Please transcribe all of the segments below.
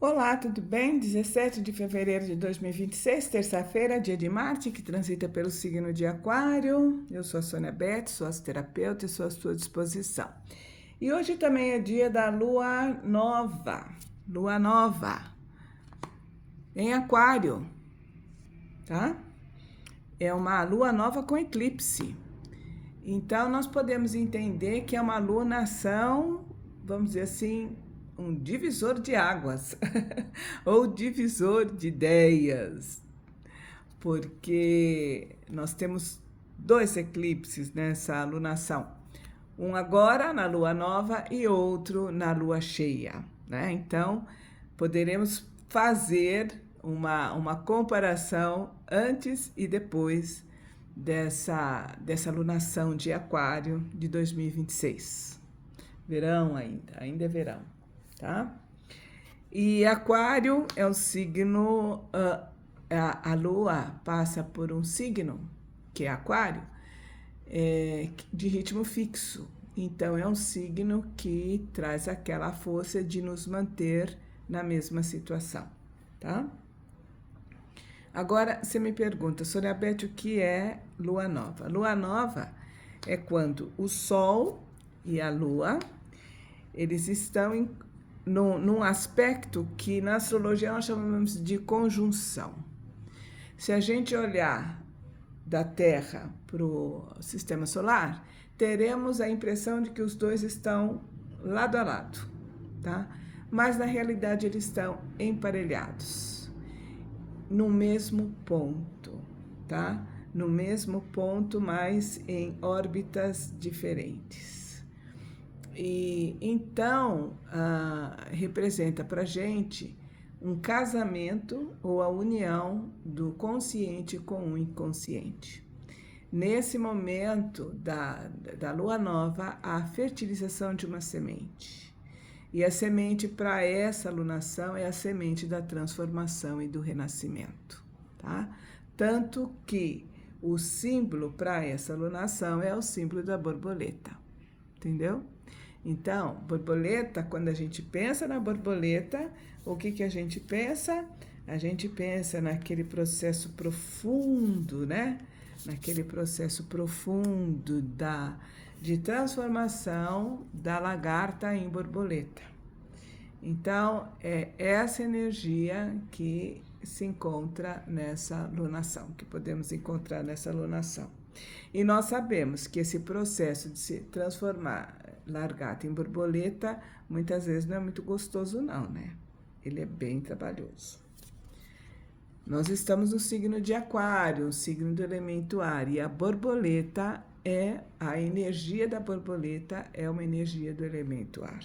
Olá, tudo bem? 17 de fevereiro de 2026, terça-feira, dia de Marte, que transita pelo signo de Aquário. Eu sou a Sônia Beth, sou astroterapeuta e sou à sua disposição. E hoje também é dia da Lua Nova, em Aquário, tá? É uma Lua Nova com eclipse. Então, nós podemos entender que é uma lunação, vamos dizer assim, um divisor de águas ou divisor de ideias, porque nós temos dois eclipses nessa alunação, um agora na lua nova e outro na lua cheia, né? Então poderemos fazer uma comparação antes e depois dessa alunação de Aquário de 2026. Verão ainda é verão, tá? E Aquário é um signo, a Lua passa por um signo, que é Aquário, de ritmo fixo. Então, é um signo que traz aquela força de nos manter na mesma situação, tá? Agora, você me pergunta, Sônia Beth, o que é Lua Nova? Lua Nova é quando o Sol e a Lua, eles estão num aspecto que na astrologia nós chamamos de conjunção. Se a gente olhar da Terra para o sistema solar, teremos a impressão de que os dois estão lado a lado, tá? Mas na realidade eles estão emparelhados, no mesmo ponto, tá? No mesmo ponto, mas em órbitas diferentes. E então representa para a gente um casamento ou a união do consciente com o inconsciente. Nesse momento da lua nova, a fertilização de uma semente. E a semente para essa alunação é a semente da transformação e do renascimento, tá? Tanto que o símbolo para essa alunação é o símbolo da borboleta, entendeu? Então, borboleta, quando a gente pensa na borboleta, o que a gente pensa? A gente pensa naquele processo profundo, né? Naquele processo profundo de transformação da lagarta em borboleta. Então, é essa energia que se encontra nessa lunação, que podemos encontrar nessa lunação. E nós sabemos que esse processo de se transformar lagarta em borboleta, muitas vezes não é muito gostoso não, né? Ele é bem trabalhoso. Nós estamos no signo de Aquário, o signo do elemento ar, e a borboleta a energia da borboleta é uma energia do elemento ar.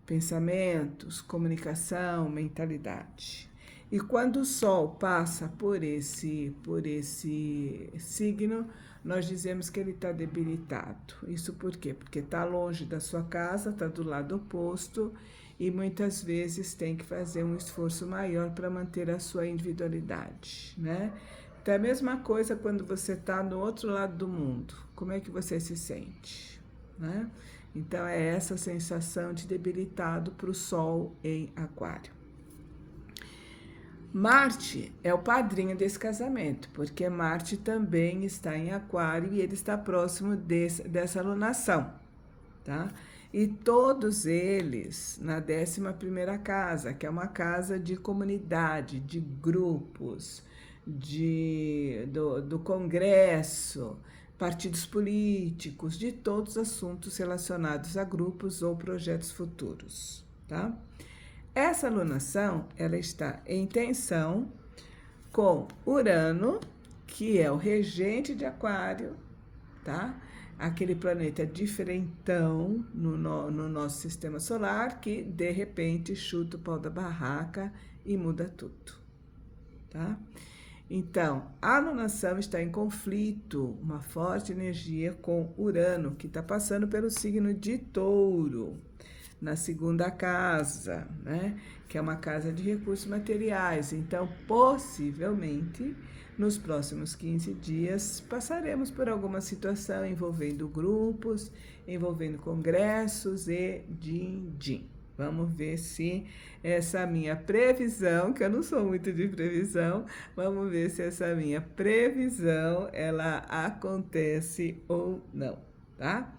Pensamentos, comunicação, mentalidade. E quando o Sol passa por esse signo, nós dizemos que ele está debilitado. Isso por quê? Porque está longe da sua casa, está do lado oposto e muitas vezes tem que fazer um esforço maior para manter a sua individualidade, né? Então é a mesma coisa quando você está no outro lado do mundo. Como é que você se sente, né? Então é essa sensação de debilitado para o Sol em Aquário. Marte é o padrinho desse casamento, porque Marte também está em Aquário e ele está próximo dessa alunação, tá? E todos eles na 11ª casa, que é uma casa de comunidade, de grupos, do Congresso, partidos políticos, de todos os assuntos relacionados a grupos ou projetos futuros, tá? Essa alunação, ela está em tensão com Urano, que é o regente de Aquário, tá? Aquele planeta diferentão no nosso sistema solar que, de repente, chuta o pau da barraca e muda tudo, tá? Então, a alunação está em conflito, uma forte energia com Urano, que está passando pelo signo de Touro, na 2ª casa, né? Que é uma casa de recursos materiais. Então, possivelmente, nos próximos 15 dias, passaremos por alguma situação envolvendo grupos, envolvendo congressos e din-din. Vamos ver se essa minha previsão, que eu não sou muito de previsão, vamos ver se essa minha previsão, ela acontece ou não, tá?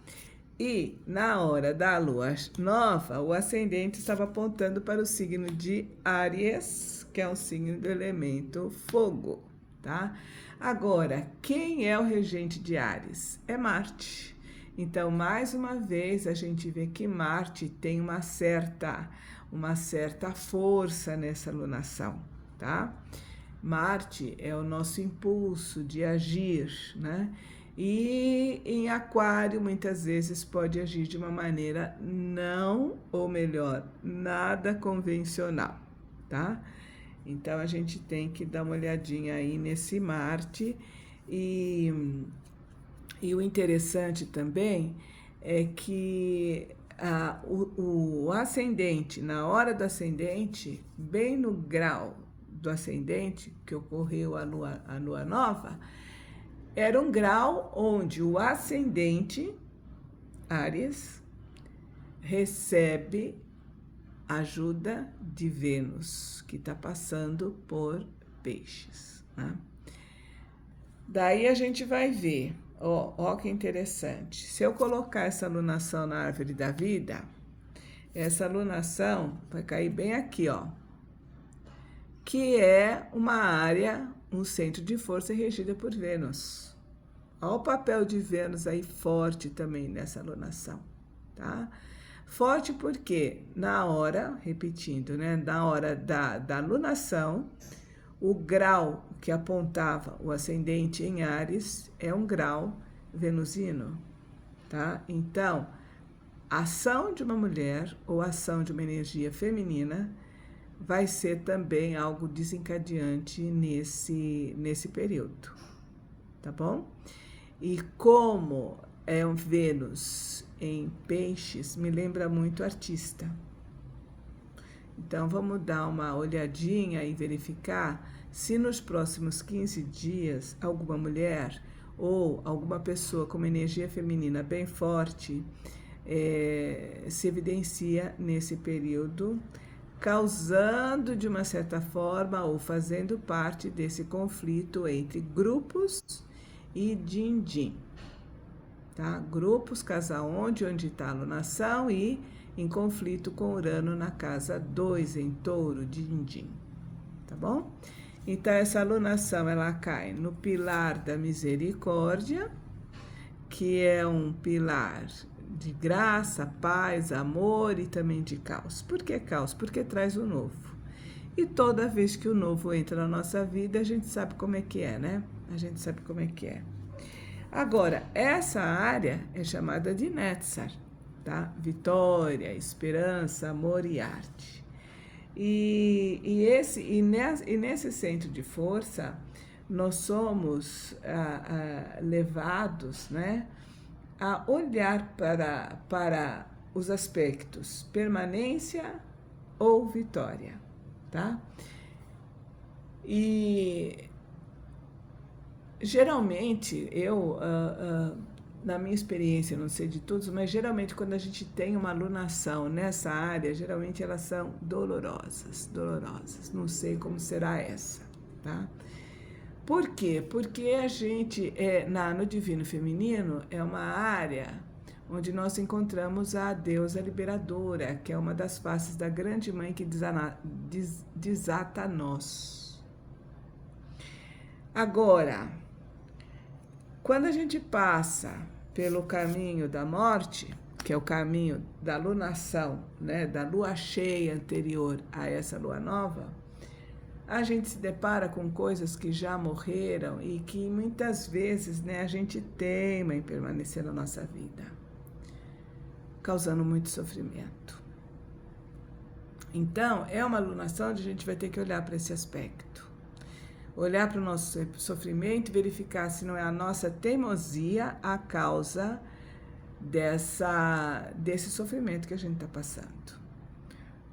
E na hora da lua nova, o ascendente estava apontando para o signo de Áries, que é um signo do elemento fogo, tá? Agora, quem é o regente de Áries? É Marte. Então, mais uma vez, a gente vê que Marte tem uma certa força nessa lunação, tá? Marte é o nosso impulso de agir, né? E em Aquário, muitas vezes, pode agir de uma maneira não, ou melhor, nada convencional, tá? Então, a gente tem que dar uma olhadinha aí nesse Marte. E o interessante também é que o ascendente, na hora do ascendente, bem no grau do ascendente, que ocorreu a lua nova, era um grau onde o ascendente, Áries, recebe ajuda de Vênus, que está passando por Peixes, né? Daí a gente vai ver, ó que interessante. Se eu colocar essa alunação na árvore da vida, essa alunação vai cair bem aqui, ó, que é uma área, um centro de força regida por Vênus. Olha o papel de Vênus aí forte também nessa alunação, tá? Forte porque na hora, repetindo, né, na hora da alunação, o grau que apontava o ascendente em Áries é um grau venusino, tá? Então, a ação de uma mulher ou a ação de uma energia feminina vai ser também algo desencadeante nesse período, tá bom? E como é um Vênus em Peixes, me lembra muito artista. Então, vamos dar uma olhadinha e verificar se nos próximos 15 dias alguma mulher ou alguma pessoa com uma energia feminina bem forte se evidencia nesse período, causando de uma certa forma ou fazendo parte desse conflito entre grupos e din-din, tá? Grupos, casa onde está a alunação e em conflito com Urano na casa 2, em Touro, din-din, tá bom? Então, essa alunação, ela cai no pilar da misericórdia, que é um pilar de graça, paz, amor e também de caos. Por que caos? Porque traz o novo. E toda vez que o novo entra na nossa vida, a gente sabe como é que é, né? A gente sabe como é que é. Agora, essa área é chamada de Netzar, tá? Vitória, esperança, amor e arte. E nesse centro de força, nós somos levados, né, a olhar para os aspectos permanência ou vitória, tá? E geralmente, na minha experiência, não sei de todos, mas geralmente quando a gente tem uma alunação nessa área, geralmente elas são dolorosas, não sei como será essa, tá? Por quê? Porque a gente, no Divino Feminino, é uma área onde nós encontramos a deusa liberadora, que é uma das faces da grande mãe que desata nós. Agora, quando a gente passa pelo caminho da morte, que é o caminho da lunação, né, da lua cheia anterior a essa lua nova, a gente se depara com coisas que já morreram e que muitas vezes, né, a gente teima em permanecer na nossa vida, causando muito sofrimento. Então, é uma alunação onde a gente vai ter que olhar para esse aspecto. Olhar para o nosso sofrimento e verificar se não é a nossa teimosia a causa desse sofrimento que a gente está passando.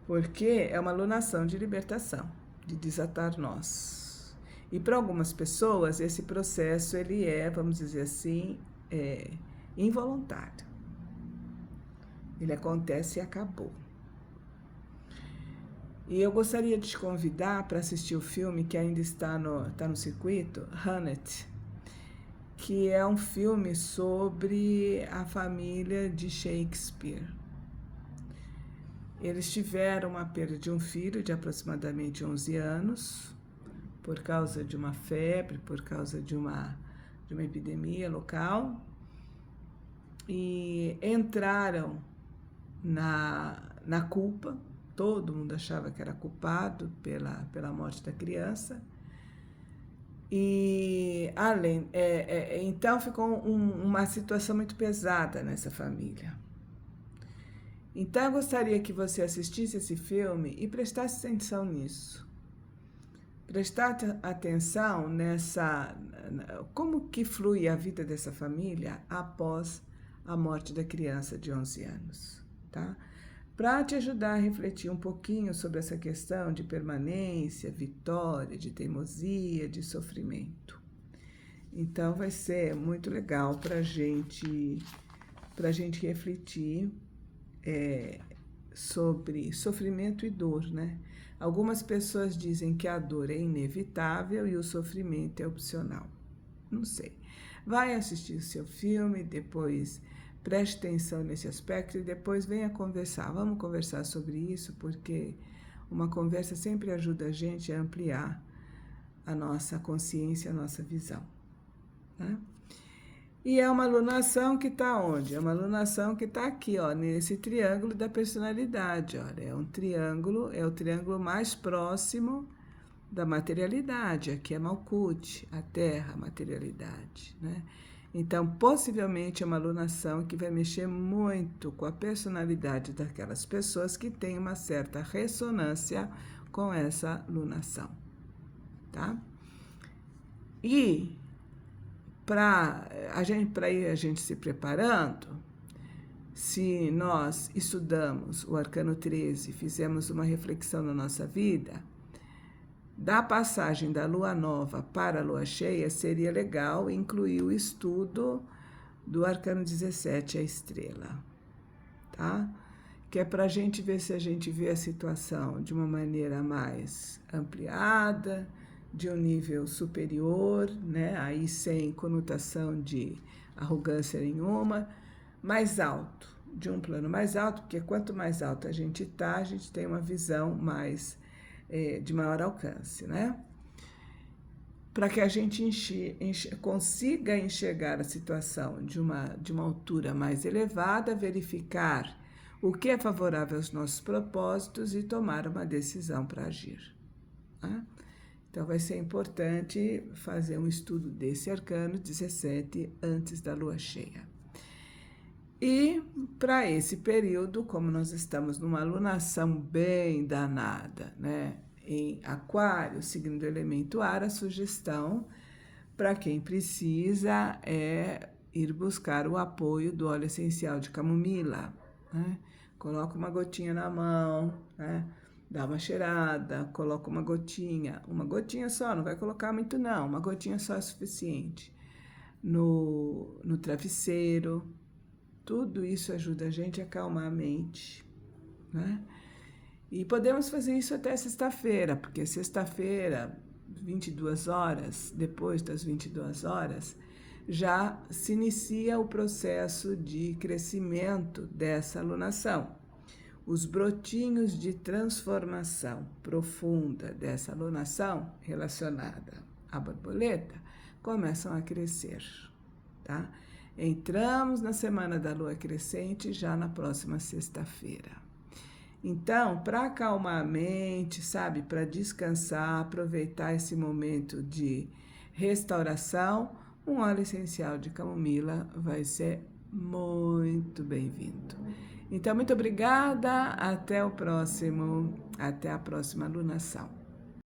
Porque é uma alunação de libertação, de desatar nós. E para algumas pessoas, esse processo, ele vamos dizer assim, involuntário. Ele acontece e acabou. E eu gostaria de te convidar para assistir o filme que ainda está no circuito, Hamnet, que é um filme sobre a família de Shakespeare. Eles tiveram a perda de um filho de aproximadamente 11 anos, por causa de uma febre, por causa de uma epidemia local, e entraram na culpa. Todo mundo achava que era culpado pela morte da criança. E então ficou uma situação muito pesada nessa família. Então eu gostaria que você assistisse esse filme e prestasse atenção nisso. Prestar atenção como que flui a vida dessa família após a morte da criança de 11 anos, tá? Para te ajudar a refletir um pouquinho sobre essa questão de permanência, vitória, de teimosia, de sofrimento. Então vai ser muito legal para a gente refletir sobre sofrimento e dor, né? Algumas pessoas dizem que a dor é inevitável e o sofrimento é opcional. Não sei. Vai assistir o seu filme, depois preste atenção nesse aspecto e depois venha conversar. Vamos conversar sobre isso, porque uma conversa sempre ajuda a gente a ampliar a nossa consciência, a nossa visão, né? E é uma alunação que está onde? É uma alunação que está aqui, ó, nesse triângulo da personalidade. Olha, é o triângulo mais próximo da materialidade. Aqui é Malkuth, a Terra, a materialidade, né? Então, possivelmente é uma alunação que vai mexer muito com a personalidade daquelas pessoas que têm uma certa ressonância com essa alunação, tá? E para ir a gente se preparando, se nós estudamos o Arcano 13, fizemos uma reflexão na nossa vida, da passagem da lua nova para a lua cheia, seria legal incluir o estudo do Arcano 17, a estrela, tá? Que é para a gente ver se a gente vê a situação de uma maneira mais ampliada, de um nível superior, né? Aí sem conotação de arrogância nenhuma, mais alto, de um plano mais alto, porque quanto mais alto a gente tem uma visão mais de maior alcance, né? Para que a gente consiga enxergar a situação de uma altura mais elevada, verificar o que é favorável aos nossos propósitos e tomar uma decisão para agir, né? Então, vai ser importante fazer um estudo desse arcano 17 antes da lua cheia. E, para esse período, como nós estamos numa alunação bem danada, né? Em Aquário, signo do elemento ar, a sugestão para quem precisa é ir buscar o apoio do óleo essencial de camomila, né? Coloca uma gotinha na mão, né? Dá uma cheirada, coloca uma gotinha só, não vai colocar muito não, uma gotinha só é suficiente. No travesseiro, tudo isso ajuda a gente a acalmar a mente, né? E podemos fazer isso até sexta-feira, porque sexta-feira, 22 horas, depois das 22 horas, já se inicia o processo de crescimento dessa alunação. Os brotinhos de transformação profunda dessa alunação relacionada à borboleta começam a crescer, tá? Entramos na semana da lua crescente já na próxima sexta-feira. Então, para acalmar a mente, sabe, para descansar, aproveitar esse momento de restauração, um óleo essencial de camomila vai ser muito bem-vindo. Então, muito obrigada, até a próxima alunação.